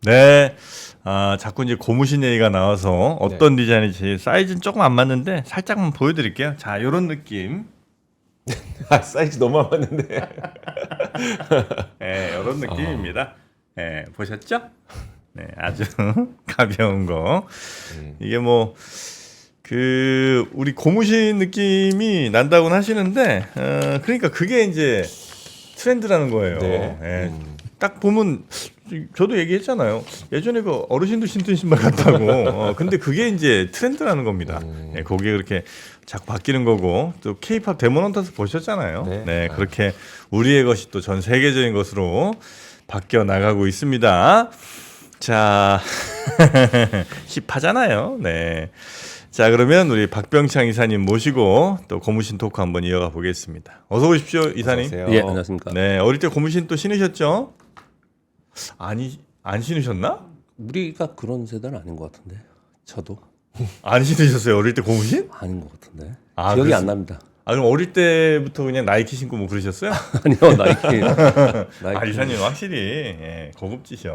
네. 자꾸 이제 고무신 얘기가 나와서 어떤 디자인인지 사이즈는 조금 안 맞는데 살짝만 보여드릴게요. 자, 이런 느낌. 사이즈 너무 안 맞는데. 네, 이런 느낌입니다. 네, 보셨죠? 네, 아주 가벼운 거. 이게 뭐 우리 고무신 느낌이 난다고는 하시는데, 그러니까 그게 이제 트렌드라는 거예요. 네. 예, 딱 보면 저도 얘기했잖아요. 예전에 그 어르신도 신던 신발 같다고. 근데 그게 이제 트렌드라는 겁니다. 예, 그게 그렇게 자꾸 바뀌는 거고 또 K-팝 데몬 헌터스 보셨잖아요. 네. 네, 그렇게 우리의 것이 또 전 세계적인 것으로 바뀌어 나가고 있습니다. 자, 힙하잖아요. 네. 자, 그러면 우리 박병창 이사님 모시고 또 고무신 토크 한번 이어가 보겠습니다. 어서 오십시오, 이사님. 어서 오세요. 예, 안녕하십니까. 네, 어릴 때 고무신 또 신으셨죠? 아니, 안 신으셨나? 우리가 그런 세대는 아닌 것 같은데. 저도 안 신으셨어요, 어릴 때 고무신? 아닌 것 같은데. 아, 기억이 그래서- 안 납니다. 그럼 어릴 때부터 그냥 나이키 신고 뭐 그러셨어요? 아니요, 나이키. 이사님 확실히 고급지셔.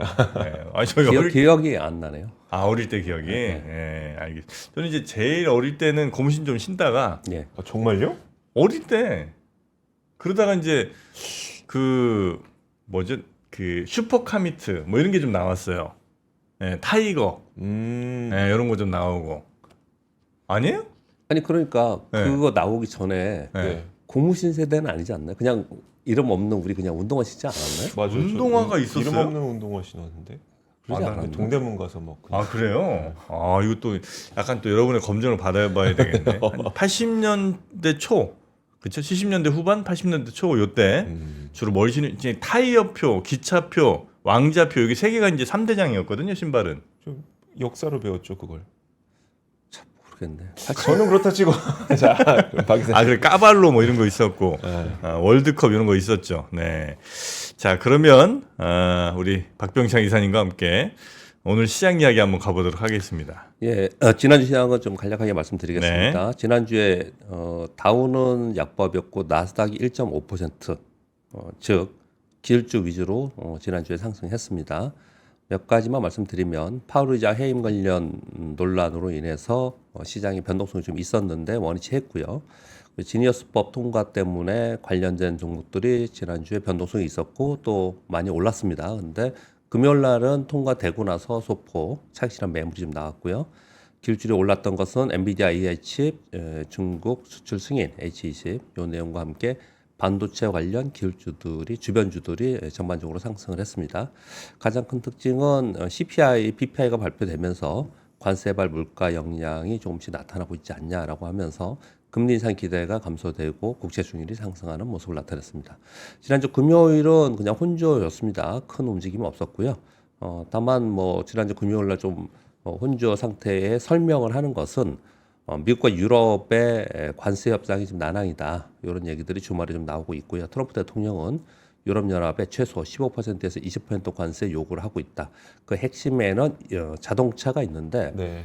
저희 기억이 안 나네요. 어릴 때 기억이. 알겠습니다. 저는 이제 제일 어릴 때는 고무신 좀 신다가 예. 정말요? 어릴 때 그러다가 이제 슈퍼카미트 뭐 이런 게 좀 나왔어요. 타이거 이런 거 좀 나오고 아니에요? 아니 그러니까 네. 그거 나오기 전에 네. 고무신 세대는 아니지 않나요? 그냥 이름 없는 우리 그냥 운동화 신지 않았나요? 맞아요. 운동화가 저 있었어요? 이름 없는 운동화 신었는데. 그러지 나 않았나? 동대문 가서 막. 그냥. 그래요? 이것도 약간 또 여러분의 검증을 받아봐야 되겠네. 80년대 초, 그쵸? 70년대 후반, 80년대 초 요때 주로 뭘 신는 이제 타이어표, 기차표, 왕자표 여기 세 개가 이제 3대장이었거든요, 신발은. 좀 역사로 배웠죠 그걸. 모르겠네. 저는 그렇다 치고. 자, 그럼 박 기자. 그래 까발로 뭐 이런 거 있었고 월드컵 이런 거 있었죠. 네. 자 그러면 우리 박병창 이사님과 함께 오늘 시장 이야기 한번 가보도록 하겠습니다. 예, 지난주 시장은 좀 간략하게 말씀드리겠습니다. 지난주에 다우는 약보합이었고 나스닥이 1.5%, 즉 기술주 위주로 지난주에 상승했습니다. 몇 가지만 말씀드리면 파월 의장 해임 관련 논란으로 인해서 시장의 변동성이 좀 있었는데 원위치했고요. 지니어스법 통과 때문에 관련된 종목들이 지난주에 변동성이 있었고 또 많이 올랐습니다. 근데 금요일 날은 통과되고 나서 소폭 차익실현 매물이 좀 나왔고요. 기술주로 올랐던 것은 엔비디아 AI 칩, 중국 수출 승인 H20 요 내용과 함께 반도체 관련 기술주들이 주변주들이 전반적으로 상승을 했습니다. 가장 큰 특징은 CPI, PPI가 발표되면서 관세발 물가 영향이 조금씩 나타나고 있지 않냐라고 하면서 금리 인상 기대가 감소되고 국채 중율이 상승하는 모습을 나타냈습니다. 지난주 금요일은 그냥 혼조였습니다. 큰 움직임이 없었고요. 다만 뭐 지난주 금요일 날 좀 혼조 상태의 설명을 하는 것은 미국과 유럽의 관세 협상이 좀 난항이다. 이런 얘기들이 주말에 좀 나오고 있고요. 트럼프 대통령은 유럽연합에 최소 15%에서 20% 관세 요구를 하고 있다. 그 핵심에는 자동차가 있는데 네.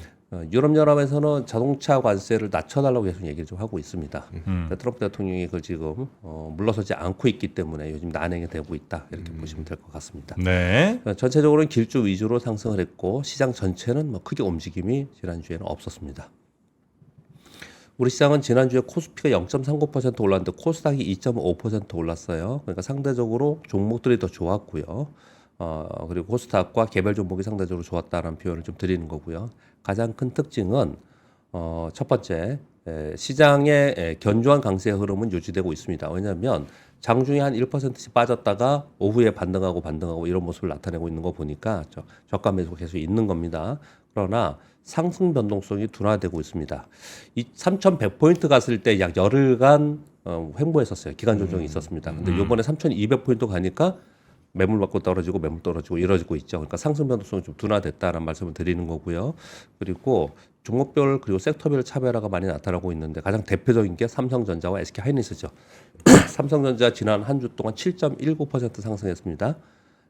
유럽연합에서는 자동차 관세를 낮춰달라고 계속 얘기를 좀 하고 있습니다. 트럼프 대통령이 그걸 지금 물러서지 않고 있기 때문에 요즘 난행이 되고 있다. 이렇게 보시면 될 것 같습니다. 네. 전체적으로는 길주 위주로 상승을 했고 시장 전체는 뭐 크게 움직임이 지난주에는 없었습니다. 우리 시장은 지난주에 코스피가 0.39% 올랐는데 코스닥이 2.5% 올랐어요. 그러니까 상대적으로 종목들이 더 좋았고요. 그리고 코스닥과 개별 종목이 상대적으로 좋았다는 표현을 좀 드리는 거고요. 가장 큰 특징은 첫 번째 시장의 견조한 강세의 흐름은 유지되고 있습니다. 왜냐하면 장중에 한 1%씩 빠졌다가 오후에 반등하고 이런 모습을 나타내고 있는 거 보니까 저가 매수가 계속 있는 겁니다. 그러나 상승 변동성이 둔화되고 있습니다. 이 3,100포인트 갔을 때 약 열흘간 횡보했었어요. 기간 조정이 있었습니다. 근데 이번에 3,200포인트 가니까 매물 받고 떨어지고 매물 떨어지고 이뤄지고 있죠. 그러니까 상승 변동성이 좀 둔화됐다는 말씀을 드리는 거고요. 그리고 종목별 그리고 섹터별 차별화가 많이 나타나고 있는데 가장 대표적인 게 삼성전자와 SK하이닉스죠. 삼성전자 지난 한 주 동안 7.19% 상승했습니다.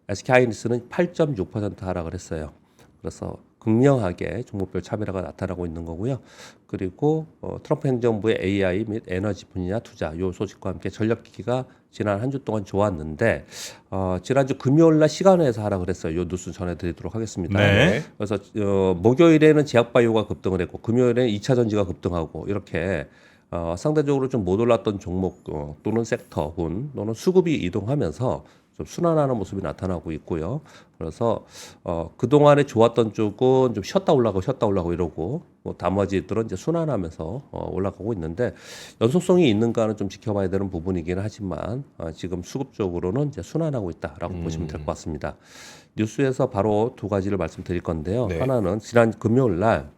SK하이닉스는 8.6% 하락을 했어요. 그래서 극명하게 종목별 차별화가 나타나고 있는 거고요. 그리고 트럼프 행정부의 AI 및 에너지 분야 투자 요 소식과 함께 전력기기가 지난 한 주 동안 좋았는데 지난주 금요일 날 시간에서 하라 그랬어요. 요 뉴스 전해드리도록 하겠습니다. 네. 그래서 목요일에는 제약바이오가 급등을 했고 금요일에는 2차 전지가 급등하고 이렇게 상대적으로 좀 못 올랐던 종목 또는 섹터군 또는 수급이 이동하면서 좀 순환하는 모습이 나타나고 있고요. 그래서 그동안에 좋았던 쪽은 좀 쉬었다 올라가고 이러고 뭐 나머지들은 이제 순환하면서 올라가고 있는데 연속성이 있는가는 좀 지켜봐야 되는 부분이긴 하지만 지금 수급적으로는 이제 순환하고 있다라고 보시면 될 것 같습니다. 뉴스에서 바로 두 가지를 말씀드릴 건데요. 네. 하나는 지난 금요일 날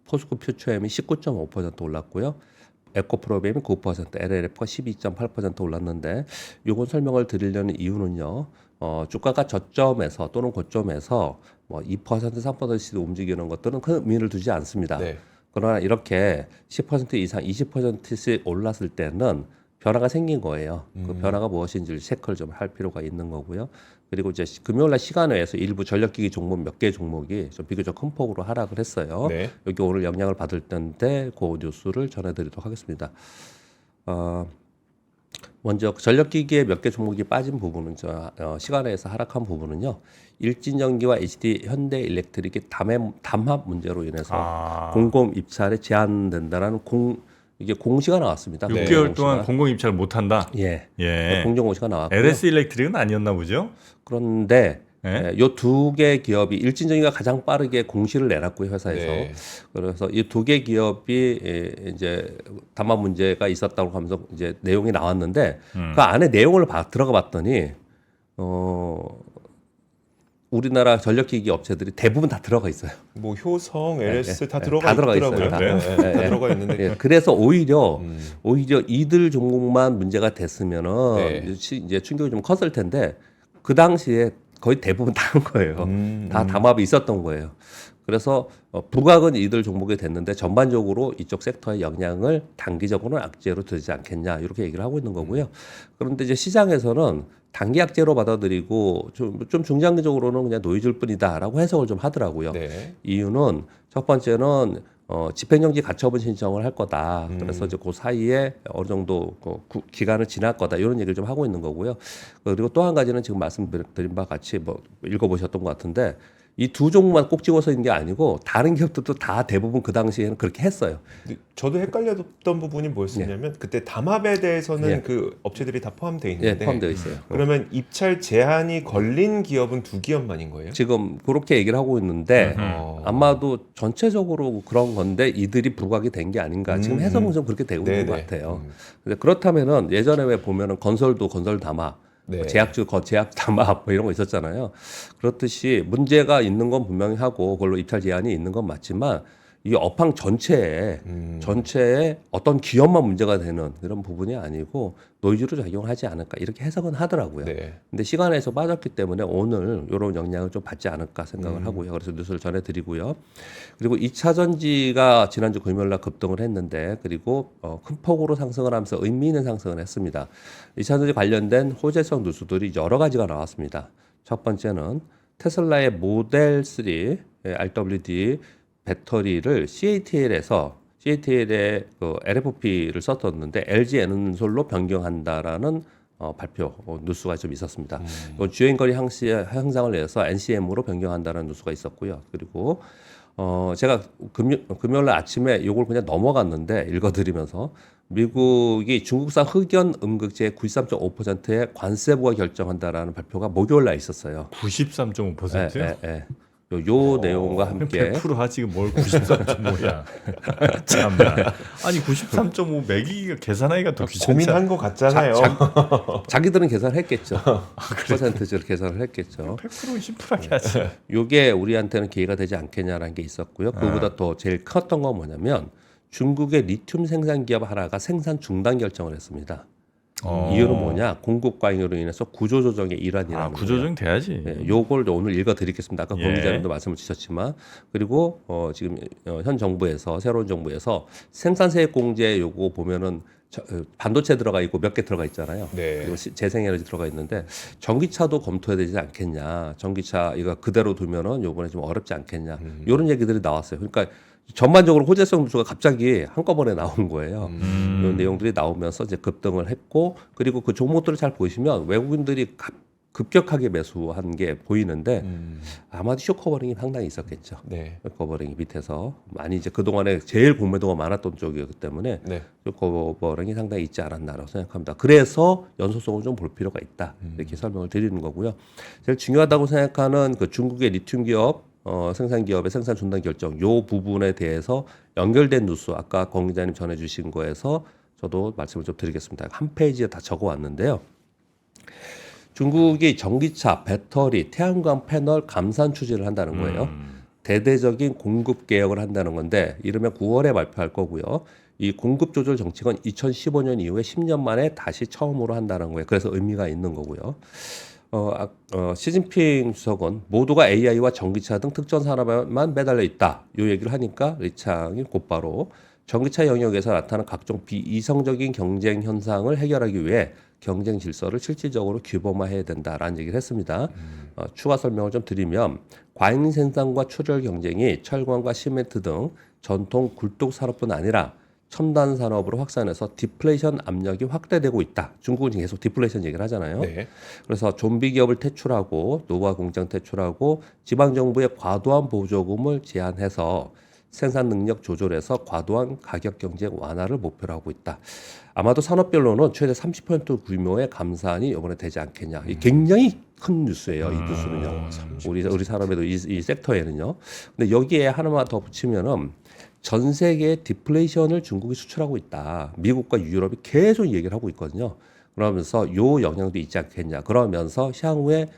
포스코 퓨처엠이 19.5% 올랐고요. 에코프로비엠이 9%, LLF가 12.8% 올랐는데 요건 설명을 드리려는 이유는요. 주가가 저점에서 또는 고점에서 뭐 2%, 3%씩 움직이는 것들은 큰 의미를 두지 않습니다. 네. 그러나 이렇게 10% 이상, 20%씩 올랐을 때는 변화가 생긴 거예요. 그 변화가 무엇인지를 체크를 좀 할 필요가 있는 거고요. 그리고 이제 금요일날 시간회에서 일부 전력기기 종목 몇 개 종목이 좀 비교적 큰 폭으로 하락을 했어요. 네. 여기 오늘 영향을 받을 텐데 그 뉴스를 전해드리도록 하겠습니다. 먼저 전력기기의 몇 개 종목이 빠진 부분은 시간회에서 하락한 부분은요. 일진전기와 HD 현대일렉트릭이 담합 문제로 인해서 공공 입찰에 제한된다라는 이게 공시가 나왔습니다. 6개월 동안 공공 입찰을 못 한다. 예. 예. 공정 공시가 나왔고요. LS 일렉트릭은 아니었나 보죠? 그런데 예? 요 두 개 기업이 일진전기가 가장 빠르게 공시를 내놨고요 회사에서. 네. 그래서 이 두 개 기업이 이제 담합 문제가 있었다고 하면서 이제 내용이 나왔는데 그 안에 내용을 들어가 봤더니 우리나라 전력기기 업체들이 대부분 다 들어가 있어요. 뭐 효성, LS 다 다 들어가 들어가 있더라고요. 있어요. 네, 다 들어가 있는데 예, 그래서 오히려 이들 종목만 문제가 됐으면은 네. 이제 충격이 좀 컸을 텐데 그 당시에 거의 대부분 다 한 거예요. 다 담합이 있었던 거예요. 그래서 부각은 이들 종목이 됐는데 전반적으로 이쪽 섹터의 영향을 단기적으로는 악재로 들지 않겠냐 이렇게 얘기를 하고 있는 거고요. 그런데 이제 시장에서는 단기 악재로 받아들이고 좀 중장기적으로는 그냥 노이즈일 뿐이다라고 해석을 좀 하더라고요. 네. 이유는 첫 번째는 집행정지 가처분 신청을 할 거다. 그래서 이제 그 사이에 어느 정도 기간을 지날 거다. 이런 얘기를 좀 하고 있는 거고요. 그리고 또 한 가지는 지금 말씀드린 바와 같이 뭐 읽어보셨던 것 같은데 이 두 종목만 꼭 찍어서 있는 게 아니고 다른 기업들도 다 대부분 그 당시에는 그렇게 했어요. 근데 저도 헷갈렸던 부분이 뭐였냐면 그때 담합에 대해서는 예. 그 업체들이 다 포함되어 예, 있는데 포함되어 있어요. 그러면 입찰 제한이 걸린 기업은 두 기업만인 거예요? 지금 그렇게 얘기를 하고 있는데 아마도 전체적으로 그런 건데 이들이 부각이 된 게 아닌가. 지금 해석은 좀 그렇게 되고 있는 것 네네. 같아요. 근데 그렇다면은 예전에 왜 보면은 건설도 건설 담합, 네. 제약주 제약 담합 뭐 이런 거 있었잖아요. 그렇듯이 문제가 있는 건 분명히 하고 그걸로 입찰 제한이 있는 건 맞지만 이 업황 전체에 어떤 기업만 문제가 되는 이런 부분이 아니고 노이즈로 작용하지 않을까 이렇게 해석은 하더라고요. 네. 근데 시간에서 빠졌기 때문에 오늘 이런 영향을 좀 받지 않을까 생각을 하고요. 그래서 뉴스를 전해드리고요. 그리고 2차 전지가 지난주 금요일 날 급등을 했는데 그리고 큰 폭으로 상승을 하면서 의미 있는 상승을 했습니다. 2차 전지 관련된 호재성 뉴스들이 여러 가지가 나왔습니다. 첫 번째는 테슬라의 모델 3 RWD 배터리를 CATL에 그 LFP를 썼었는데 LG 에너솔로 변경한다라는 발표 뉴스가 좀 있었습니다. 주행거리 향상을 위해서 NCM으로 변경한다는 뉴스가 있었고요. 그리고 제가 금요일 아침에 이걸 그냥 넘어갔는데 읽어드리면서 미국이 중국산 흑연 음극재 93.5%의 관세 부과 결정한다라는 발표가 목요일 날 있었어요. 93.5%요? 예, 예. 요 내용과 함께 100% 하지 뭘 93.5야. 참나. 아니 93.5 매기기가 계산하기가 더 귀찮지. 고민한 것 같잖아요. 자기들은 계산했겠죠. 퍼센트를 계산을 했겠죠. 100%는 심플하게 하지. 요게 우리한테는 기회가 되지 않겠냐라는 게 있었고요. 그보다 더 제일 컸던 건 뭐냐면 중국의 리튬 생산 기업 하나가 생산 중단 결정을 했습니다. 이유는 뭐냐? 공급 과잉으로 인해서 구조 조정의 일환이라는 구조 조정 돼야지. 네, 요걸 오늘 읽어드리겠습니다. 아까 권 기자님도 말씀을 주셨지만 그리고 지금 현 정부에서 새로운 정부에서 생산세액 공제 요거 보면은 반도체 들어가 있고 몇 개 들어가 있잖아요. 네. 그리고 재생에너지 들어가 있는데 전기차도 검토해야 되지 않겠냐. 전기차 이거 그대로 두면은 요번에 좀 어렵지 않겠냐. 이런 얘기들이 나왔어요. 그러니까 전반적으로 호재성 누수가 갑자기 한꺼번에 나온 거예요. 이런 내용들이 나오면서 이제 급등을 했고, 그리고 그 종목들을 잘 보시면 외국인들이 급격하게 매수한 게 보이는데 아마도 쇼커버링이 상당히 있었겠죠. 네. 쇼커버링이 밑에서 많이 이제 그 동안에 제일 공매도가 많았던 쪽이었기 때문에 네. 쇼커버링이 상당히 있지 않았나라고 생각합니다. 그래서 연소성을 좀 볼 필요가 있다 이렇게 설명을 드리는 거고요. 제일 중요하다고 생각하는 그 중국의 리튬 기업 생산 기업의 생산 중단 결정 요 부분에 대해서 연결된 뉴스 아까 권 기자님 전해주신 거에서 저도 말씀을 좀 드리겠습니다. 한 페이지에 다 적어왔는데요. 중국이 전기차, 배터리, 태양광 패널 감산 추진을 한다는 거예요. 대대적인 공급 개혁을 한다는 건데 이르면 9월에 발표할 거고요. 이 공급 조절 정책은 2015년 이후에 10년 만에 다시 처음으로 한다는 거예요. 그래서 의미가 있는 거고요. 시진핑 주석은 모두가 AI와 전기차 등 특정 산업에만 매달려 있다. 이 얘기를 하니까 리창이 곧바로 전기차 영역에서 나타나는 각종 비이성적인 경쟁 현상을 해결하기 위해 경쟁 질서를 실질적으로 규범화해야 된다라는 얘기를 했습니다. 추가 설명을 좀 드리면 과잉 생산과 출혈 경쟁이 철강과 시멘트 등 전통 굴뚝 산업뿐 아니라 첨단 산업으로 확산해서 디플레이션 압력이 확대되고 있다. 중국은 계속 디플레이션 얘기를 하잖아요. 네. 그래서 좀비 기업을 퇴출하고 노후화 공장 퇴출하고 지방 정부의 과도한 보조금을 제한해서 생산 능력 조절해서 과도한 가격 경쟁 완화를 목표로 하고 있다. 아마도 산업별로는 최대 30% 규모의 감산이 이번에 되지 않겠냐. 이 굉장히 큰 뉴스예요. 이 뉴스는요. 우리 산업에도 이 섹터에는요. 근데 여기에 하나만 더 붙이면은 전 세계 디플레이션을 중국이 수출하고 있다. 미국과 유럽이 계속 얘기를 하고 있거든요. 그러면서 요 영향도 있지 않겠냐. 그러면서 향후에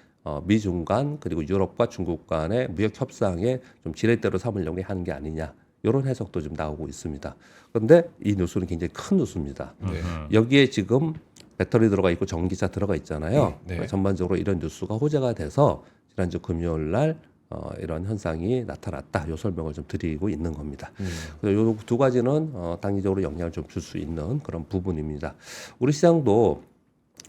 미중 간 그리고 유럽과 중국 간의 무역 협상에 좀 지렛대로 삼으려고 하는 게 아니냐. 이런 해석도 좀 나오고 있습니다. 그런데 이 뉴스는 굉장히 큰 뉴스입니다. 여기에 지금 배터리 들어가 있고 전기차 들어가 있잖아요. 네. 전반적으로 이런 뉴스가 호재가 돼서 지난주 금요일 날 이런 현상이 나타났다. 이 설명을 좀 드리고 있는 겁니다. 그래서 이 두 가지는 단기적으로 영향을 좀 줄 수 있는 그런 부분입니다. 우리 시장도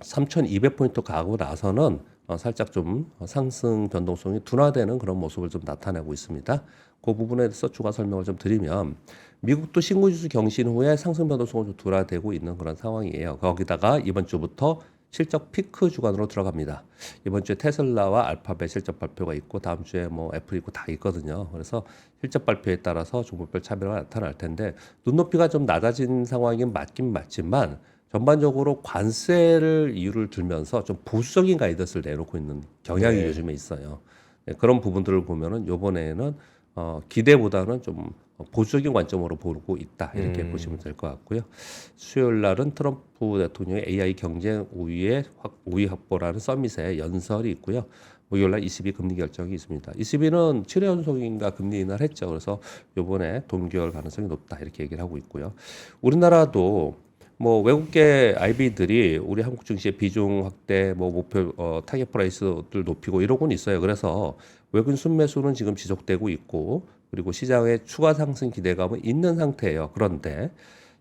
3,200포인트 가고 나서는 살짝 좀 상승 변동성이 둔화되는 그런 모습을 좀 나타내고 있습니다. 그 부분에 대해서 추가 설명을 좀 드리면 미국도 신고지수 경신 후에 상승 변동성은 좀 둔화되고 있는 그런 상황이에요. 거기다가 이번 주부터 실적 피크 주간으로 들어갑니다. 이번 주에 테슬라와 알파벳 실적 발표가 있고 다음 주에 뭐 애플 있고 다 있거든요. 그래서 실적 발표에 따라서 종목별 차별화가 나타날 텐데 눈높이가 좀 낮아진 상황이긴 맞지만 전반적으로 관세를 이유를 들면서 좀 보수적인 가이던스를 내놓고 있는 경향이 네. 요즘에 있어요. 네, 그런 부분들을 보면은 이번에는 기대보다는 좀 보수적인 관점으로 보고 있다 이렇게 보시면 될 것 같고요. 수요일 날은 트럼프 대통령의 AI 경쟁 우위 확보라는 서밋에 연설이 있고요. 목요일 날 ECB 금리 결정이 있습니다. ECB는 7회 연속인가 금리 인하를 했죠. 그래서 이번에 동결 가능성이 높다 이렇게 얘기를 하고 있고요. 우리나라도 뭐 외국계 IB들이 우리 한국 증시의 비중 확대, 뭐 목표 타겟 프라이스들 높이고 이러고는 있어요. 그래서 외국인 순매수는 지금 지속되고 있고, 그리고 시장의 추가 상승 기대감은 있는 상태예요. 그런데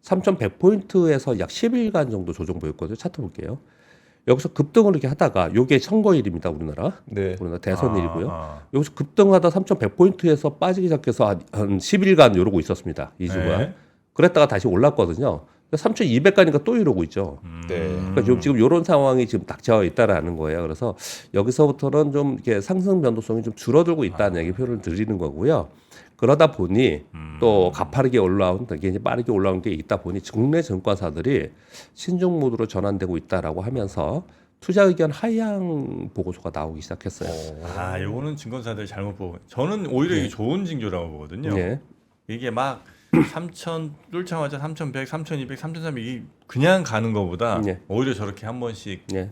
3,100포인트에서 약 10일간 정도 조정 보였거든요. 차트 볼게요. 여기서 급등을 이렇게 하다가 요게 선거일입니다. 우리나라. 네. 우리나라 대선일이고요. 여기서 급등하다 3,100포인트에서 빠지기 시작해서 한 10일간 이러고 있었습니다. 2주간. 네. 그랬다가 다시 올랐거든요. 3,200 가니까 또 이러고 있죠. 네. 그러니까 지금 이런 상황이 지금 닥쳐 있다라는 거예요. 그래서 여기서부터는 좀 이렇게 상승 변동성이 좀 줄어들고 있다는 얘기 표현을 드리는 거고요. 그러다 보니 또 가파르게 올라온, 굉장히 빠르게 올라온 게 있다 보니 국내 증권사들이 신중 모드로 전환되고 있다라고 하면서 투자 의견 하향 보고서가 나오기 시작했어요. 요거는 증권사들 잘못 보고 저는 오히려 이게 좋은 징조라고 보거든요. 네. 이게 막 3,000 뚫자마자 3,100, 3,200, 3,300 이 그냥 가는 것보다 네. 오히려 저렇게 한 번씩 네.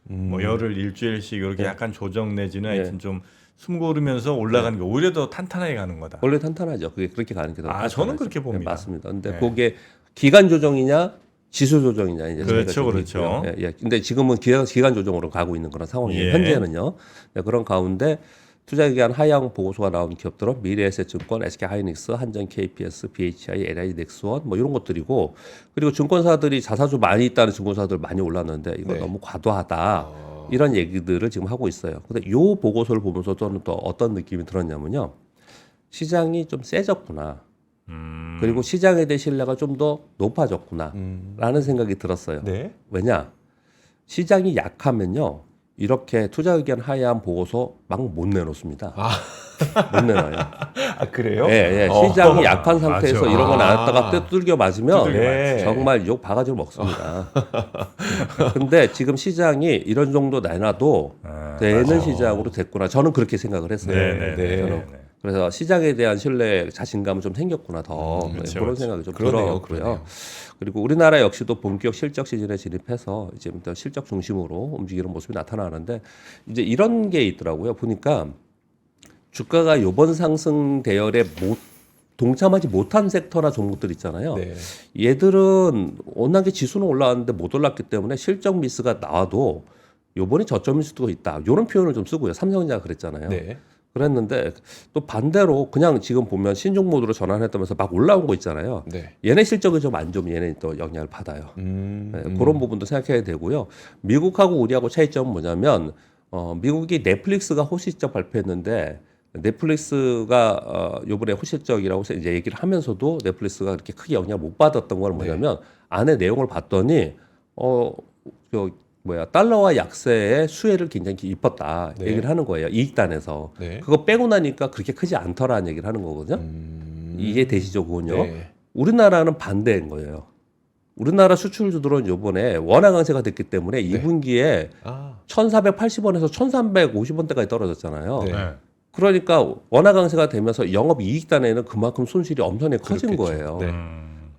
뭐 열흘 일주일씩 이렇게 네. 약간 조정 내지는 네. 하여튼 좀 숨 고르면서 올라가는 게 오히려 더 탄탄하게 가는 거다. 원래 탄탄하죠. 그게 그렇게 가는 게 더 탄탄하죠. 저는 그렇게 봅니다. 네, 맞습니다. 근데 네. 그게 기간 조정이냐 지수 조정이냐 이제 그렇죠, 차이가 좀 그렇죠. 있고요. 예, 예. 근데 지금은 기간 조정으로 가고 있는 그런 상황이에요. 예. 현재는요. 네, 그런 가운데 투자기관 하향 보고서가 나온 기업들은 미래에셋증권, SK하이닉스, 한전, KPS, BHI, LI, 넥스원 뭐 이런 것들이고 그리고 증권사들이 자사주 많이 있다는 증권사들 많이 올랐는데 이거 네. 너무 과도하다 이런 얘기들을 지금 하고 있어요. 근데 이 보고서를 보면서 저는 또 어떤 느낌이 들었냐면요. 시장이 좀 세졌구나. 그리고 시장에 대한 신뢰가 좀 더 높아졌구나라는 생각이 들었어요. 네. 왜냐? 시장이 약하면요. 이렇게 투자 의견 하향 보고서 막 못 내놓습니다. 못 내놔요. 아 그래요? 예, 예. 시장이 약한 상태에서 맞아. 이런 거 나왔다가 두들겨 맞으면 네. 정말 욕 바가지로 먹습니다. 근데 지금 시장이 이런 정도 내놔도 되는 시장으로 됐구나. 저는 그렇게 생각을 했어요. 네. 저는. 그래서 시장에 대한 신뢰, 자신감은 좀 생겼구나 더 그렇죠, 그런 그렇죠. 생각이 좀 그러네요, 들었고요. 그러네요. 그리고 우리나라 역시도 본격 실적 시즌에 진입해서 이제부터 실적 중심으로 움직이는 모습이 나타나는데 이제 이런 게 있더라고요. 보니까 주가가 이번 상승 대열에 동참하지 못한 섹터나 종목들 있잖아요. 네. 얘들은 워낙에 지수는 올라왔는데 못 올랐기 때문에 실적 미스가 나와도 요번에 저점일 수도 있다. 이런 표현을 좀 쓰고요. 삼성전자가 그랬잖아요. 네. 그랬는데 또 반대로 그냥 지금 보면 신종 모드로 전환했다면서 막 올라온 거 있잖아요. 네. 얘네 실적이 좀 안 좋으면 얘네 또 영향을 받아요. 네, 그런 부분도 생각해야 되고요. 미국하고 우리하고 차이점은 뭐냐면 미국이 넷플릭스가 호실적 발표했는데 넷플릭스가 요번에 호실적이라고 이제 얘기를 하면서도 넷플릭스가 그렇게 크게 영향을 못 받았던 건 뭐냐면 안에 내용을 봤더니 달러와 약세의 수혜를 굉장히 입었다 네. 얘기를 하는 거예요. 이익단에서. 네. 그거 빼고 나니까 그렇게 크지 않더라는 얘기를 하는 거거든요. 이해되시죠, 그건요? 네. 우리나라는 반대인 거예요. 우리나라 수출주들은 요번에 원화 강세가 됐기 때문에 2분기에 아. 1,480원에서 1,350원대까지 떨어졌잖아요. 네. 그러니까 원화 강세가 되면서 영업 이익단에는 그만큼 손실이 엄청나게 커진 그렇겠죠. 거예요. 네.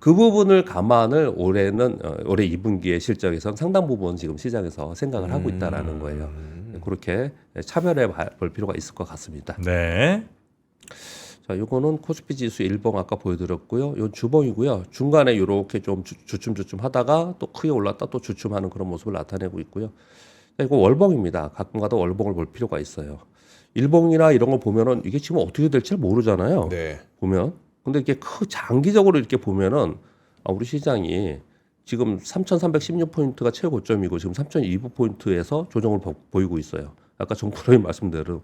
그 부분을 감안을 올해 2분기의 실적에선 상당 부분 지금 시장에서 생각을 하고 있다라는 거예요. 그렇게 차별해 볼 필요가 있을 것 같습니다. 네. 자, 요거는 코스피 지수 일봉 아까 보여드렸고요. 요 주봉이고요. 중간에 이렇게 좀 주춤주춤 하다가 또 크게 올랐다 또 주춤하는 그런 모습을 나타내고 있고요. 자, 이거 월봉입니다. 가끔가다 월봉을 볼 필요가 있어요. 일봉이나 이런 거 보면은 이게 지금 어떻게 될지 모르잖아요. 네. 보면. 근데 이렇게 장기적으로 이렇게 보면은 우리 시장이 지금 3,316포인트가 최고점이고 지금 3,002포인트에서 조정을 보이고 있어요. 아까 정프로님 말씀대로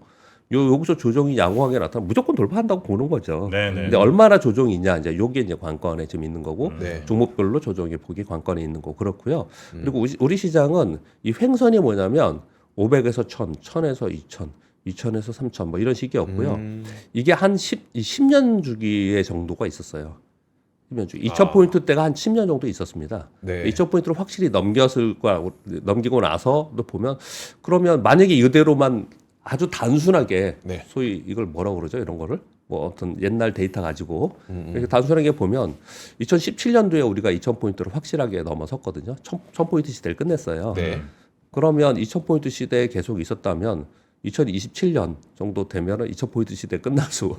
여기서 조정이 양호하게 나타나면 무조건 돌파한다고 보는 거죠. 네네. 근데 얼마나 조정이 있냐 이제 요게 이제 관건에 좀 있는 거고 네. 종목별로 조정이 보기 관건에 있는 거고 그렇고요. 그리고 우리 시장은 이 횡선이 뭐냐면 500에서 1000, 1000에서 2000, 2000에서 3000 뭐 이런 식이었고요. 이게 한 10년 주기의 정도가 있었어요. 10년 주기. 2000포인트대가 한 10년 정도 있었습니다. 네. 2000포인트를 확실히 넘기고 나서도 보면 그러면 만약에 이대로만 아주 단순하게 네. 소위 이걸 뭐라고 그러죠? 이런 거를 뭐 어떤 옛날 데이터 가지고 이렇게 단순하게 보면 2017년도에 우리가 2000포인트를 확실하게 넘어섰거든요. 1000포인트 시대를 끝냈어요. 네. 그러면 2000포인트 시대에 계속 있었다면 2027년 정도 되면은 2000포인트 시대 끝나서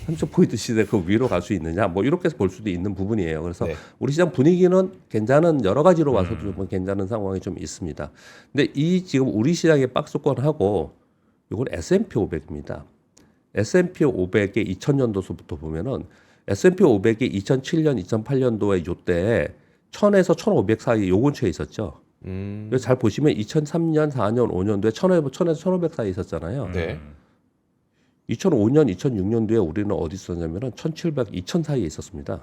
3000포인트 시대 그 위로 갈 수 있느냐 뭐 이렇게 볼 수도 있는 부분이에요. 그래서 네. 우리 시장 분위기는 괜찮은 여러 가지로 봐서도 좀 괜찮은 상황이 좀 있습니다. 근데 이 지금 우리 시장의 박스권하고 이건 S&P 500입니다. S&P 500의 2000년도서부터 보면은 S&P 500이 2007년, 2008년도에 요때 1000에서 1500 사이 요 근처에 있었죠. 그래서 잘 보시면 2003년, 4년, 5년도에 1000에서 1500 사이 있었잖아요. 네. 2005년, 2006년도에 우리는 어디 있었냐면은 1700, 2000 사이에 있었습니다.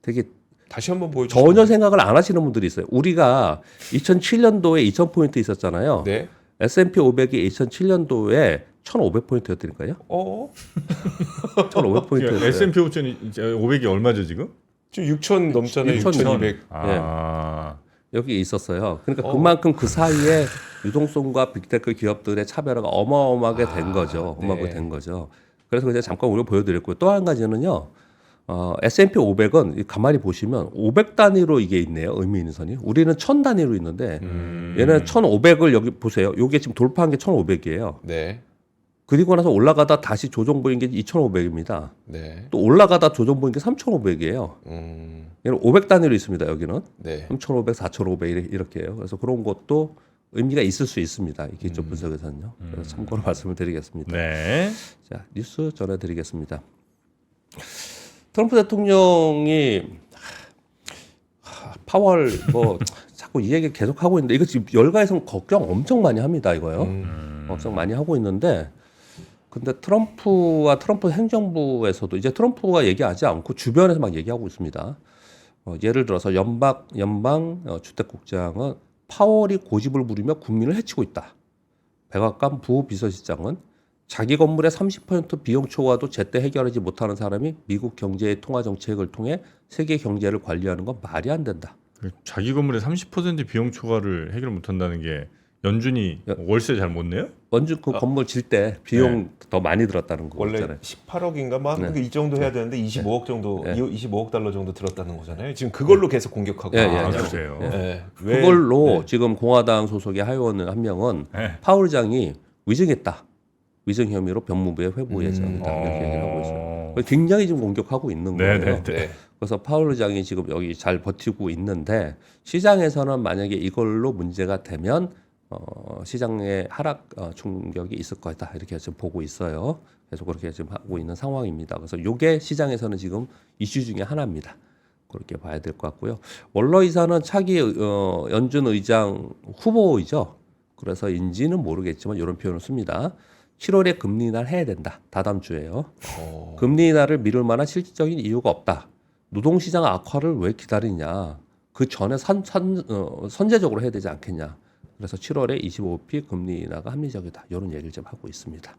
되게 다시 한번 보여주세요. 전혀 생각을 안 하시는 분들이 있어요. 우리가 2007년도에 2000포인트 있었잖아요. 네. S&P 500이 2007년도에 1500포인트였다니까요. 1500포인트였어요. S&P 500이 얼마죠 지금? 지금 6,000 넘잖아요. 6,200. 6,200. 여기 있었어요. 그러니까 그만큼 그 사이에 유동성과 빅테크 기업들의 차별화가 어마어마하게 된 거죠. 어마어마하게 네. 된 거죠. 그래서 그냥 잠깐 우리 보여드렸고요. 또 한 가지는요. S&P 500은 가만히 보시면 500 단위로 이게 있네요. 의미 있는 선이. 우리는 1000 단위로 있는데 얘는 1500을 여기 보세요. 이게 지금 돌파한 게 1500이에요. 네. 그리고 나서 올라가다 다시 조정 보인 게 2500입니다. 네. 또 올라가다 조정 보인 게 3500이에요. 얘는 500 단위로 있습니다. 여기는. 네. 3,500, 4,500 이렇게 해요. 그래서 그런 것도 의미가 있을 수 있습니다. 이 기초 분석에서는요. 그래서 참고로 말씀을 드리겠습니다. 네. 자, 뉴스 전해드리겠습니다. 트럼프 대통령이 파월 뭐 자꾸 이 얘기 계속 하고 있는데 이거 지금 열가에서 걱정 엄청 많이 합니다. 이거요. 엄청 많이 하고 있는데 근데 트럼프와 트럼프 행정부에서도 이제 트럼프가 얘기하지 않고 주변에서 막 얘기하고 있습니다. 예를 들어서 연방 주택국장은 파월이 고집을 부리며 국민을 해치고 있다. 백악관 부비서실장은 자기 건물의 30% 비용 초과도 제때 해결하지 못하는 사람이 미국 경제의 통화 정책을 통해 세계 경제를 관리하는 건 말이 안 된다. 자기 건물의 30% 비용 초과를 해결 못한다는 게 연준이 월세 잘 못 내요? 원주 그 건물 질 때 비용 더 많이 들었다는 거 원래 있잖아요. 18억인가 막 이 정도 해야 되는데 25억 정도, 네. 25억 달러 정도 들었다는 거잖아요. 지금 그걸로 계속 공격하고. 예, 예, 아, 예. 그러세요. 네. 왜- 그걸로 지금 공화당 소속의 하원 한 명은 네. 파월장이 위증했다. 위증 혐의로 법무부에 회부 예정이다. 이렇게 얘기를 하고 있어요. 굉장히 지금 공격하고 있는 거예요. 네, 네, 네. 그래서 파월 의장이 지금 여기 잘 버티고 있는데 시장에서는 만약에 이걸로 문제가 되면 시장의 하락 충격이 있을 거다 이렇게 지금 보고 있어요. 계속 그렇게 지금 하고 있는 상황입니다. 그래서 이게 시장에서는 지금 이슈 중에 하나입니다. 그렇게 봐야 될 것 같고요. 월러 이사는 차기 연준 의장 후보이죠. 그래서인지는 모르겠지만 이런 표현을 씁니다. 7월에 금리 인하를 해야 된다. 다다음 주에요. 금리 인하를 미룰 만한 실질적인 이유가 없다. 노동시장 악화를 왜 기다리냐. 그 전에 선제적으로 해야 되지 않겠냐. 그래서 7월에 25p 금리 인하가 합리적이다. 이런 얘기를 좀 하고 있습니다.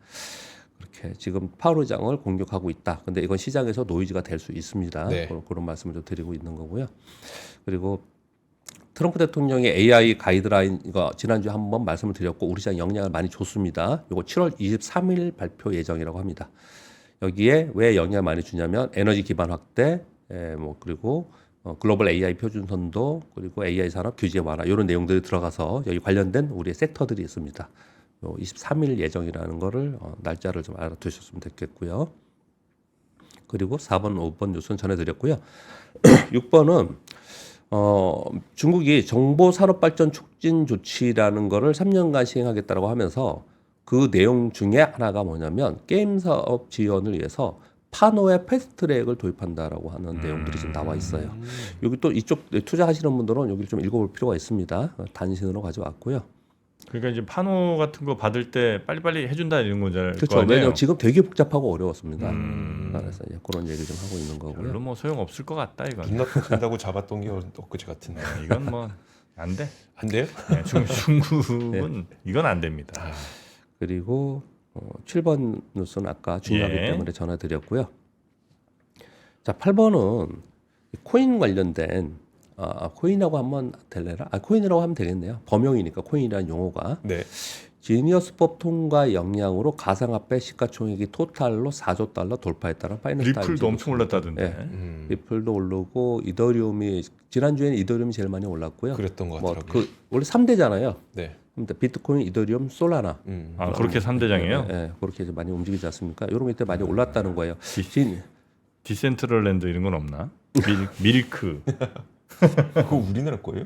그렇게 지금 파월 의장을 공격하고 있다. 근데 이건 시장에서 노이즈가 될 수 있습니다. 네. 그런 말씀을 좀 드리고 있는 거고요. 그리고 트럼프 대통령의 AI 가이드라인 이거 지난주에 한번 말씀을 드렸고 우리 시장 영향을 많이 줬습니다. 이거 7월 23일 발표 예정이라고 합니다. 여기에 왜 영향을 많이 주냐면 에너지 기반 확대, 뭐 그리고 글로벌 AI 표준 선도 그리고 AI 산업 규제 완화 이런 내용들이 들어가서 여기 관련된 우리의 섹터들이 있습니다. 23일 예정이라는 거를 날짜를 좀 알아두셨으면 좋겠고요. 그리고 4번, 5번 뉴스는 전해드렸고요. 6번은 중국이 정보산업발전 촉진 조치라는 거를 3년간 시행하겠다고 하면서 그 내용 중에 하나가 뭐냐면 게임 사업 지원을 위해서 파노의 패스트트랙을 도입한다라고 하는 내용들이 지금 나와 있어요. 여기 또 이쪽 투자하시는 분들은 여기를 좀 읽어볼 필요가 있습니다. 단신으로 가져왔고요. 그러니까 이제 파노 같은 거 받을 때 빨리빨리 해준다 이런 거잖아요. 그렇죠. 왜냐하면 지금 되게 복잡하고 어려웠습니다. 음. 그래서 이제 그런 얘기 좀 하고 있는 거고요. 별로 뭐 소용 없을 것 같다 이건. 눈 나쁜다고 잡았던 게 엊그제 같은데. 이건 뭐 안 돼. 안 돼요? 네, 중국은 이건 안 됩니다. 그리고 7번 뉴스는 아까 중요하기 예. 때문에 전해드렸고요. 자, 8번은 코인 관련된 코인이라고 하면 될래나? 코인이라고 하면 되겠네요. 범용이니까 코인이라는 용어가. 네. 지니어스법 통과 영향으로 가상화폐 시가총액이 토탈로 4조 달러 돌파했다는 파이낸스 타임즈. 리플도 엄청 올랐다던데. 네. 리플도 오르고 이더리움이 지난주에는 이더리움이 제일 많이 올랐고요. 그랬던 것 뭐 같더라고요. 원래 3대잖아요. 네. 비트코인, 이더리움, 솔라나. 아 그렇게 3대장이에요? 네, 그렇게 이제 많이 움직이지 않습니까? 이런 게 많이 올랐다는 거예요. 디센트럴랜드 이런 건 없나? 밀크. 그거 우리나라 거예요?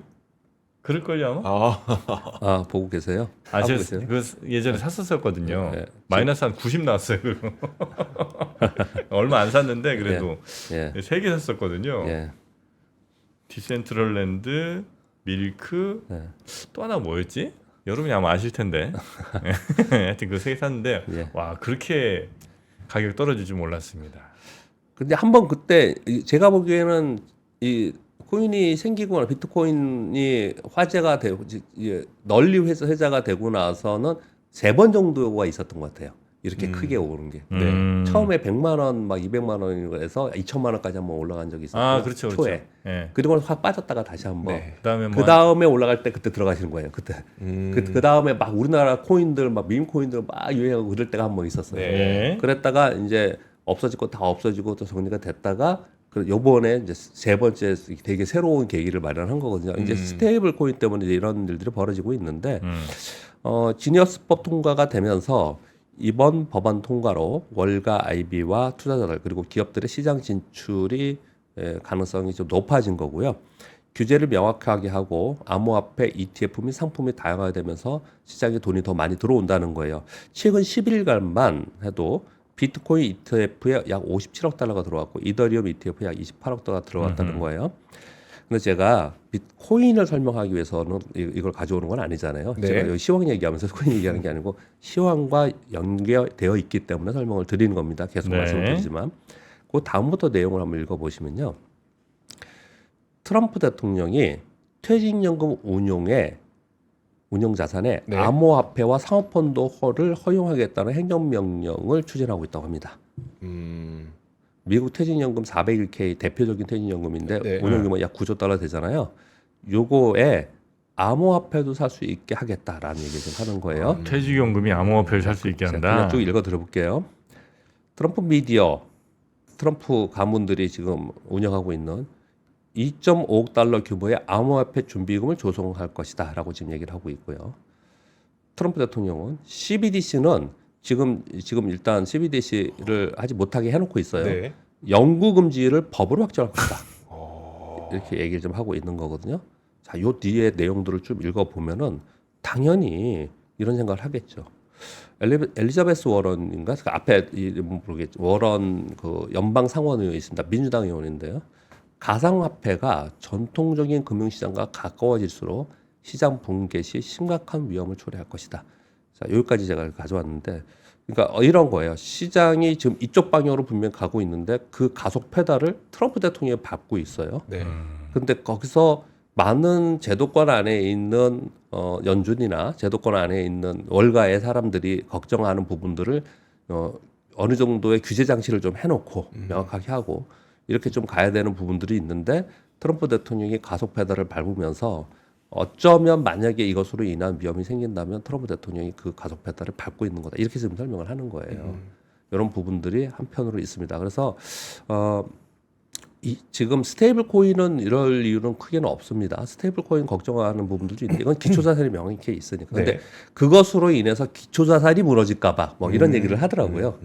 그럴걸요 아마? 보고 계세요? 아, 제가 계세요? 그 예전에 샀었거든요. 네. 마이너스 한 90 나왔어요. 그거. 얼마 안 샀는데 그래도 예. 3개 샀었거든요. 예. 디센트럴랜드, 밀크, 예. 또 하나 뭐였지? 여러분이 아마 아실 텐데. 하여튼 그 3개 샀는데 예. 와 그렇게 가격 떨어질 줄 몰랐습니다. 근데 한번 그때 제가 보기에는 이 코인이 생기고 비트코인이 화제가 되고 널리 회자가 되고 나서는 3번 정도가 있었던 것 같아요. 이렇게 크게 오른 게. 네. 처음에 100만 원, 막 200만 원에서 2천만 원까지 한번 올라간 적이 있었고 아 그렇죠, 그렇죠. 초에. 예. 그리고 확 빠졌다가 다시 한번. 네. 그다음에 뭐 그 다음에 올라갈 때 그때 들어가시는 거예요. 그때. 그 다음에 막 우리나라 코인들 막 밈 코인들 막 유행하고 그럴 때가 한 번 있었어요. 네. 그랬다가 이제 없어지고 다 없어지고 또 정리가 됐다가 그 요번에 이제 3번째 되게 새로운 계기를 마련한 거거든요. 이제 스테이블 코인 때문에 이제 이런 일들이 벌어지고 있는데 지니어스법 통과가 되면서 이번 법안 통과로 월가 IB와 투자자들 그리고 기업들의 시장 진출이 가능성이 좀 높아진 거고요. 규제를 명확하게 하고 암호화폐, ETF 및 상품이 다양화되면서 시장에 돈이 더 많이 들어온다는 거예요. 최근 10일간만 해도 비트코인 ETF에 약 57억 달러가 들어왔고 이더리움 ETF에 약 28억 달러가 들어왔다는 거예요. 근데 제가 비트코인을 설명하기 위해서는 이걸 가져오는 건 아니잖아요. 네. 제가 여기 시황 얘기하면서 코인 얘기하는 게 아니고 시황과 연계되어 있기 때문에 설명을 드리는 겁니다. 계속 네. 말씀을 드리지만 그 다음부터 내용을 한번 읽어보시면요. 트럼프 대통령이 퇴직연금 운용 자산에 네. 암호화폐와 사모펀드를 허용하겠다는 행정명령을 추진하고 있다고 합니다. 미국 퇴직연금 401k 대표적인 퇴직연금인데 네. 운용규모 약 9조 달러 되잖아요. 요거에 암호화폐도 살 수 있게 하겠다라는 얘기를 좀 하는 거예요. 퇴직연금이 암호화폐를 살 수 있게 제가 한다. 그냥 쭉 읽어드려볼게요. 트럼프 미디어, 트럼프 가문들이 지금 운영하고 있는 2.5억 달러 규모의 암호화폐 준비금을 조성할 것이다라고 지금 얘기를 하고 있고요. 트럼프 대통령은 CBDC는 지금 일단 CBDC를 하지 못하게 해놓고 있어요. 네. 영구 금지를 법으로 확정할 것이다. 이렇게 얘기를 좀 하고 있는 거거든요. 자, 요 뒤에 내용들을 좀 읽어보면은 당연히 이런 생각을 하겠죠. 엘리자베스 워런인가? 그 앞에 이름 모르겠죠. 워런 그 연방 상원 의원이 있습니다. 민주당 의원인데요. 가상화폐가 전통적인 금융시장과 가까워질수록 시장 붕괴 시 심각한 위험을 초래할 것이다. 자, 여기까지 제가 가져왔는데, 그러니까 이런 거예요. 시장이 지금 이쪽 방향으로 분명 가고 있는데 그 가속 페달을 트럼프 대통령이 밟고 있어요. 네. 근데 거기서 많은 제도권 안에 있는 연준이나 제도권 안에 있는 월가의 사람들이 걱정하는 부분들을 어느 정도의 규제 장치를 좀 해놓고 명확하게 하고 이렇게 좀 가야 되는 부분들이 있는데 트럼프 대통령이 가속 페달을 밟으면서 어쩌면 만약에 이것으로 인한 위험이 생긴다면 트럼프 대통령이 그 가속 페달을 밟고 있는 거다. 이렇게 지금 설명을 하는 거예요. 이런 부분들이 한편으로 있습니다. 그래서 지금 스테이블 코인은 이럴 이유는 크게는 없습니다. 스테이블 코인 걱정하는 부분들도 있는데 이건 기초자산이 명확히 있으니까. 근데 네. 그것으로 인해서 기초자산이 무너질까봐 뭐 이런 얘기를 하더라고요.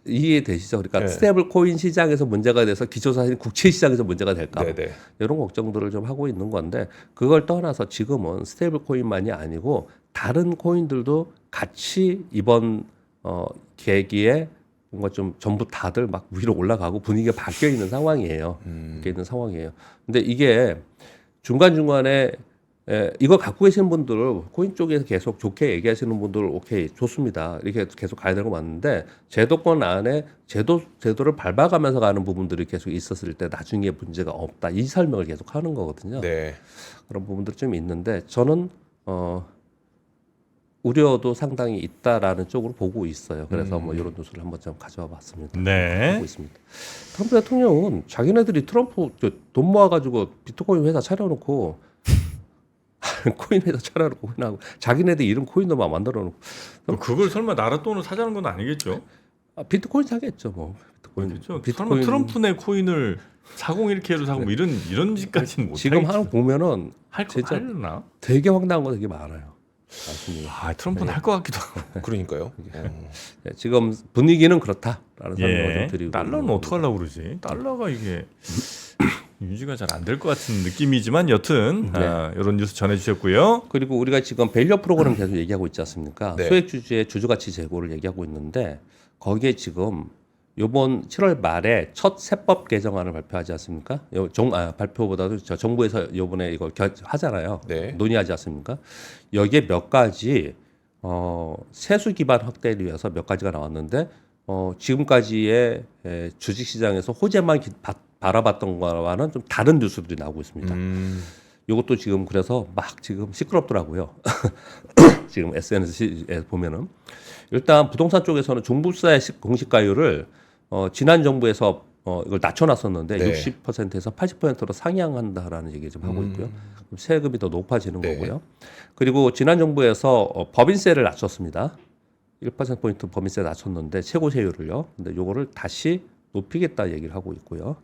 이해되시죠? 그러니까 네. 스테이블 코인 시장에서 문제가 돼서 기초자산이 국채 시장에서 문제가 될까 봐 네네. 이런 걱정들을 좀 하고 있는 건데 그걸 떠나서 지금은 스테이블 코인만이 아니고 다른 코인들도 같이 이번 계기에 뭔가 좀 전부 다들 막 위로 올라가고 분위기가 바뀌어 있는 상황이에요. 바뀌어 있는 상황이에요. 근데 이게 중간중간에 이걸 갖고 계시는 분들 코인 쪽에서 계속 좋게 얘기하시는 분들 오케이 좋습니다. 이렇게 계속 가야 되는 거 맞는데 제도권 안에 제도를 밟아가면서 가는 부분들이 계속 있었을 때 나중에 문제가 없다. 이 설명을 계속 하는 거거든요. 네. 그런 부분들이 좀 있는데 저는 우려도 상당히 있다라는 쪽으로 보고 있어요. 그래서 뭐 이런 뉴스를 한번 좀 가져와 봤습니다. 네. 보고 있습니다. 트럼프 대통령은 자기네들이 트럼프 돈 모아가지고 비트코인 회사 차려놓고 코인 회사 차려놓고 하고 자기네들 이름 코인도 막 만들어놓고 그걸 설마 나라 돈을 사자는 건 아니겠죠? 비트코인 사겠죠, 뭐. 그렇죠. 설마 트럼프 내 코인을 401k로 사고 뭐 이런 짓까지는 못 지금 하겠죠. 하는 보면은 진짜 하려나? 되게 황당한 거 되게 많아요. 맞습니다. 트럼프는 할 것 같기도 하고. 그러니까요. 네, 지금 분위기는 그렇다라는 설명을 좀 예. 드리고 달러는 어떻게 하려고 그러지? 달러가 이게 유지가 잘 안 될 것 같은 느낌이지만 여튼 네. 이런 뉴스 전해주셨고요. 그리고 우리가 지금 밸류 프로그램 계속 얘기하고 있지 않습니까? 네. 소액 주주의 주주가치 제고를 얘기하고 있는데 거기에 지금 이번 7월 말에 첫 세법 개정안을 발표하지 않습니까? 발표보다도 정부에서 이번에 이걸 하잖아요. 네. 논의하지 않습니까? 여기에 몇 가지 세수 기반 확대를 위해서 몇 가지가 나왔는데 지금까지의 주식 시장에서 호재만 바라봤던 거와는 좀 다른 뉴스들이 나오고 있습니다. 이것도 지금 그래서 막 지금 시끄럽더라고요. 지금 SNS에 보면은 일단 부동산 쪽에서는 종부세 공시가율을 지난 정부에서 이걸 낮춰놨었는데 네. 60%에서 80%로 상향한다라는 얘기 좀 하고 있고요. 그럼 세금이 더 높아지는 네. 거고요. 그리고 지난 정부에서 법인세를 낮췄습니다. 1% 포인트 법인세 낮췄는데 최고 세율을요. 근데 요거를 다시 높이겠다 얘기를 하고 있고요.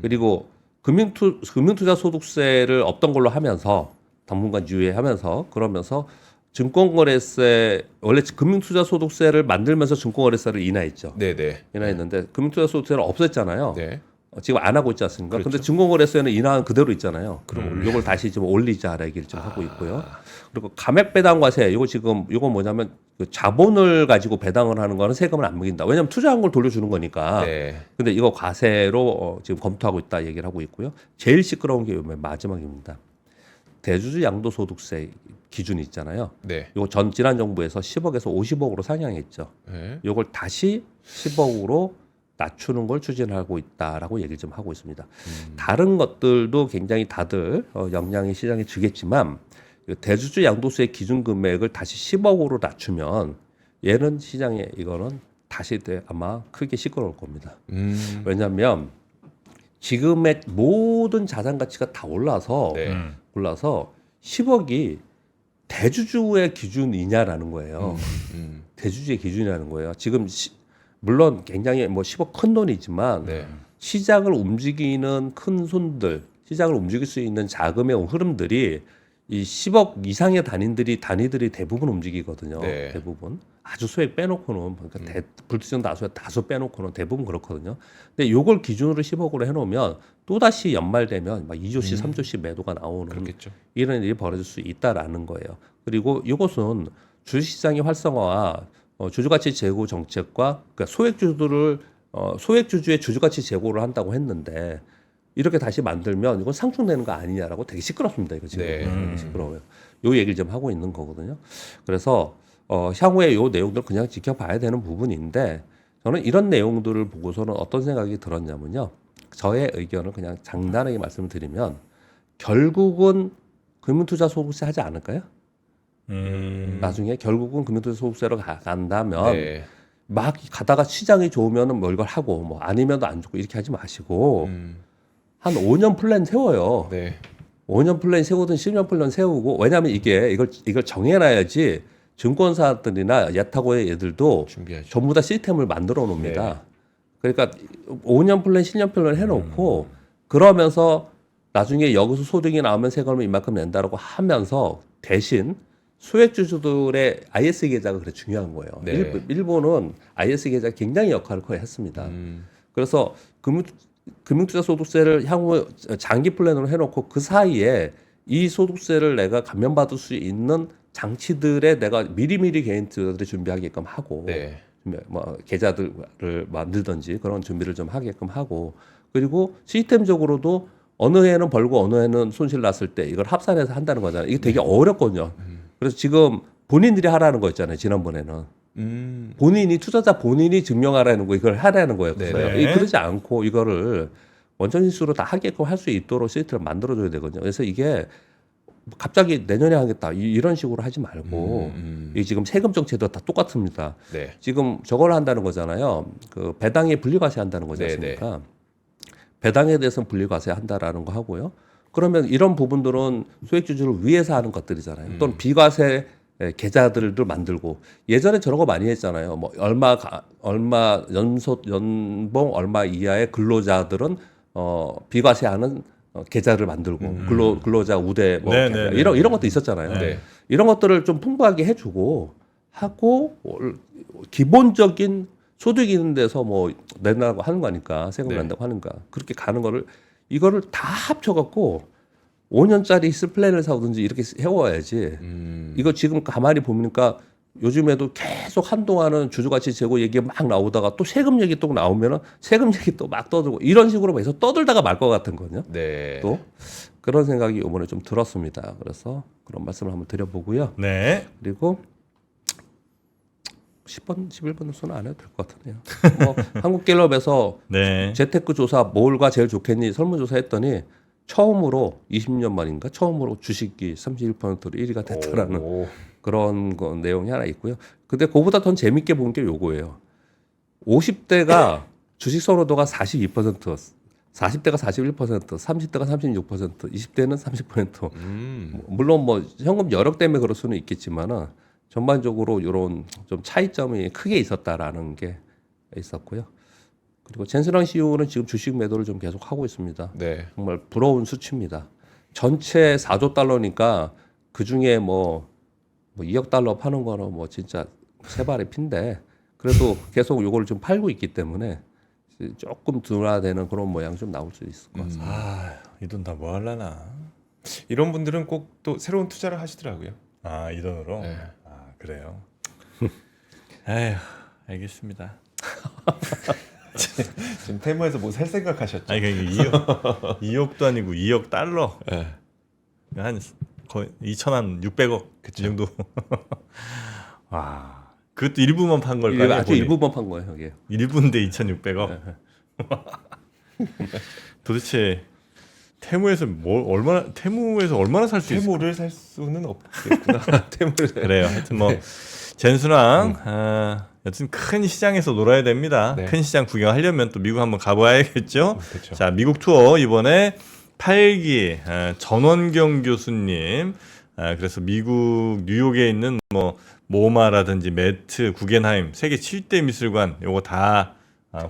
그리고 금융투자 소득세를 없던 걸로 하면서 당분간 유예하면서 그러면서 증권거래세 원래 금융투자 소득세를 만들면서 증권거래세를 인하했죠. 네네. 인하했는데 금융투자 소득세를 없앴잖아요. 네. 지금 안 하고 있지 않습니까? 그렇죠. 근데 증권거래소에는 인하한 그대로 있잖아요. 그럼 이걸 다시 좀 올리자 얘기를 좀 하고 있고요. 그리고 감액 배당 과세 이거 지금 이거 뭐냐면 그 자본을 가지고 배당을 하는 거는 세금을 안 매긴다. 왜냐하면 투자한 걸 돌려주는 거니까. 네. 근데 이거 과세로 지금 검토하고 있다 얘기를 하고 있고요. 제일 시끄러운 게 마지막입니다. 대주주 양도소득세 기준이 있잖아요. 네. 이거 지난 정부에서 10억에서 50억으로 상향했죠. 네. 이걸 다시 10억으로 낮추는 걸 추진하고 있다라고 얘기를 좀 하고 있습니다. 다른 것들도 굉장히 다들 영향이 시장에 주겠지만 대주주 양도세 기준 금액을 다시 10억으로 낮추면 얘는 시장에 이거는 다시 아마 크게 시끄러울 겁니다. 왜냐하면 지금의 모든 자산 가치가 다 올라서 네. 올라서 10억이 대주주의 기준이냐라는 거예요. 대주주의 기준이라는 거예요. 지금 물론 굉장히 뭐 10억 큰 돈이지만 네. 시장을 움직이는 큰 손들, 시장을 움직일 수 있는 자금의 흐름들이 이 10억 이상의 단위들이 대부분 움직이거든요. 네. 대부분 아주 소액 빼놓고는 그러니까 불특정 다수의 다수 빼놓고는 대부분 그렇거든요. 근데 요걸 기준으로 10억으로 해놓으면 또 다시 연말 되면 막 2조씩, 3조씩 매도가 나오는 그렇겠죠. 이런 일이 벌어질 수 있다라는 거예요. 그리고 이것은 주식시장의 활성화와 주주가치 제고 정책과 그러니까 소액주주의 주주가치 제고를 한다고 했는데 이렇게 다시 만들면 이건 상충되는 거 아니냐라고 되게 시끄럽습니다. 이거 지금 네. 되게 시끄러워요. 요 얘기를 좀 하고 있는 거거든요. 그래서 향후에 요 내용들 그냥 지켜봐야 되는 부분인데 저는 이런 내용들을 보고서는 어떤 생각이 들었냐면요. 저의 의견을 그냥 장단하게 말씀을 드리면 결국은 금융투자소득세 하지 않을까요? 나중에 결국은 금융투자 소득세로 간다면 네. 막 가다가 시장이 좋으면은 뭐 이걸 하고 뭐 아니면도 안 좋고 이렇게 하지 마시고 한 5년 플랜 세워요. 네. 5년 플랜 세우든 10년 플랜 세우고 왜냐하면 이걸 정해놔야지 증권사들이나 예타고의 애들도 준비하죠. 전부 다 시스템을 만들어 놓습니다. 그러니까 5년 플랜, 10년 플랜 해놓고 그러면서 나중에 여기서 소득이 나오면 세금을 이만큼 낸다라고 하면서 대신 소액주주들의 IS 계좌가 그래 중요한 거예요. 네. 일본은 IS 계좌 굉장히 역할을 거의 했습니다. 그래서 금융투자 소득세를 향후 장기 플랜으로 해놓고 그 사이에 이 소득세를 내가 감면받을 수 있는 장치들에 내가 미리미리 개인들이 준비하게끔 하고 네. 뭐 계좌들을 만들든지 그런 준비를 좀 하게끔 하고 그리고 시스템적으로도 어느 해는 벌고 어느 해는 손실 났을 때 이걸 합산해서 한다는 거잖아요. 이게 되게 어렵거든요. 그래서 지금 본인들이 하라는 거 있잖아요. 지난번에는. 투자자 본인이 증명하라는 거 이걸 하라는 거예요. 네네. 그러지 않고 이거를 원천실수로 다 하게끔 할 수 있도록 시스템을 만들어줘야 되거든요. 그래서 이게 갑자기 내년에 하겠다 이런 식으로 하지 말고 이 지금 세금 정책도 다 똑같습니다. 네. 지금 저걸 한다는 거잖아요. 그 배당에 분리과세 한다는 거지 않습니까? 배당에 대해서는 분리과세 한다라는 거 하고요. 그러면 이런 부분들은 소액주주를 위해서 하는 것들이잖아요. 또는 비과세 계좌들을 만들고 예전에 저런 거 많이 했잖아요. 뭐 얼마 연봉 얼마 이하의 근로자들은 비과세하는 계좌를 만들고 근로자 우대 뭐 계좌, 이런 것도 있었잖아요. 네. 이런 것들을 좀 풍부하게 해주고 하고 기본적인 소득이 있는 데서 뭐 낸다고 하는 거니까 세금 낸다고 하는가 그렇게 가는 거를 이거를 다 합쳐갖고 5년짜리 플랜을 사오든지 이렇게 해와야지. 이거 지금 가만히 보니까 요즘에도 계속 한동안은 주주가치 제고 얘기가 막 나오다가 또 세금 얘기 또 나오면은 세금 얘기 또 막 떠들고 이런 식으로 해서 떠들다가 말 것 같은 거든요. 네. 또 그런 생각이 이번에 좀 들었습니다. 그래서 그런 말씀을 한번 드려보고요. 네. 그리고 10번, 11번 수는 안 해도 될 것 같네요. 뭐 한국갤럽에서 네. 재테크 조사 뭘가 제일 좋겠니 설문조사 했더니 처음으로 20년 만인가 처음으로 주식이 31%로 1위가 됐다라는 오. 그런 내용이 하나 있고요. 근데 그보다 더 재밌게 본 게 요거예요. 50대가 주식 선호도가 42%, 40대가 41%, 30대가 36%, 20대는 30%. 물론 뭐 현금 여력 때문에 그럴 수는 있겠지만은 전반적으로 이런 좀 차이점이 크게 있었다라는 게 있었고요. 그리고 젠스랑 CEO는 지금 주식 매도를 좀 계속 하고 있습니다. 네. 정말 부러운 수치입니다. 전체 4조 달러니까 그 중에 뭐 2억 달러 파는 거는 뭐 진짜 세 발의 피인데 그래도 계속 요거를 좀 팔고 있기 때문에 조금 둔화되는 그런 모양 좀 나올 수 있을 것 같습니다. 아, 이 돈 다 뭐 하려나? 이런 분들은 꼭 또 새로운 투자를 하시더라고요. 아, 이 돈으로? 네. 아, 그래요. 에휴, 알겠습니다. 지금 테마에서 뭐 살 생각하셨죠? 아니 그러니까 2억도 아니고 2억 달러. 네. 한 거의 2,600억 그 그쵸. 정도. 와, 그것도 일부만 판 이게 걸까요? 아주 일부분 판 거예요, 이게. 일부인데 2,600억. 도대체 테무에서 얼마나 살 수 있을까? 테무를 살 수는 없겠구나. 테무를 그래요. 하여튼 뭐 젠수랑 여튼 큰 시장에서 놀아야 됩니다. 네. 큰 시장 구경하려면 또 미국 한번 가봐야겠죠. 그렇죠. 자, 미국 투어 이번에 8기 전원경 교수님. 그래서 미국 뉴욕에 있는 뭐 모마라든지 매트, 구겐하임 세계 7대 미술관 요거 다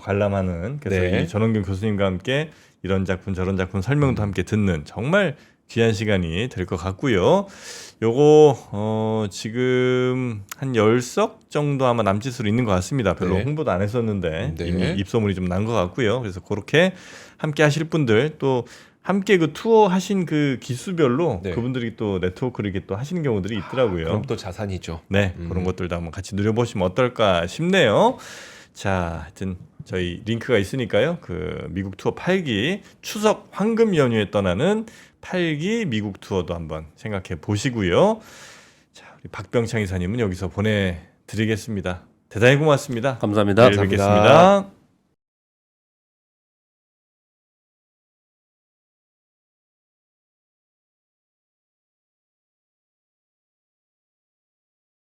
관람하는 그래서 네. 이 전원경 교수님과 함께 이런 작품 저런 작품 설명도 함께 듣는 정말 귀한 시간이 될 것 같고요. 요거 지금 한 10석 정도 아마 남짓으로 있는 것 같습니다. 별로 네. 홍보도 안 했었는데 네. 이미 입소문이 좀 난 것 같고요. 그래서 그렇게 함께 하실 분들 또 함께 그 투어 하신 그 기수별로 네. 그분들이 또 네트워크를 이렇게 또 하시는 경우들이 있더라고요. 그럼 또 자산이죠. 네, 그런 것들도 한번 같이 누려보시면 어떨까 싶네요. 자, 하여튼 저희 링크가 있으니까요. 그 미국 투어 8기 추석 황금 연휴에 떠나는 8기 미국 투어도 한번 생각해 보시고요. 자, 우리 박병창 이사님은 여기서 보내드리겠습니다. 대단히 고맙습니다. 감사합니다. 내일 감사합니다. 뵙겠습니다.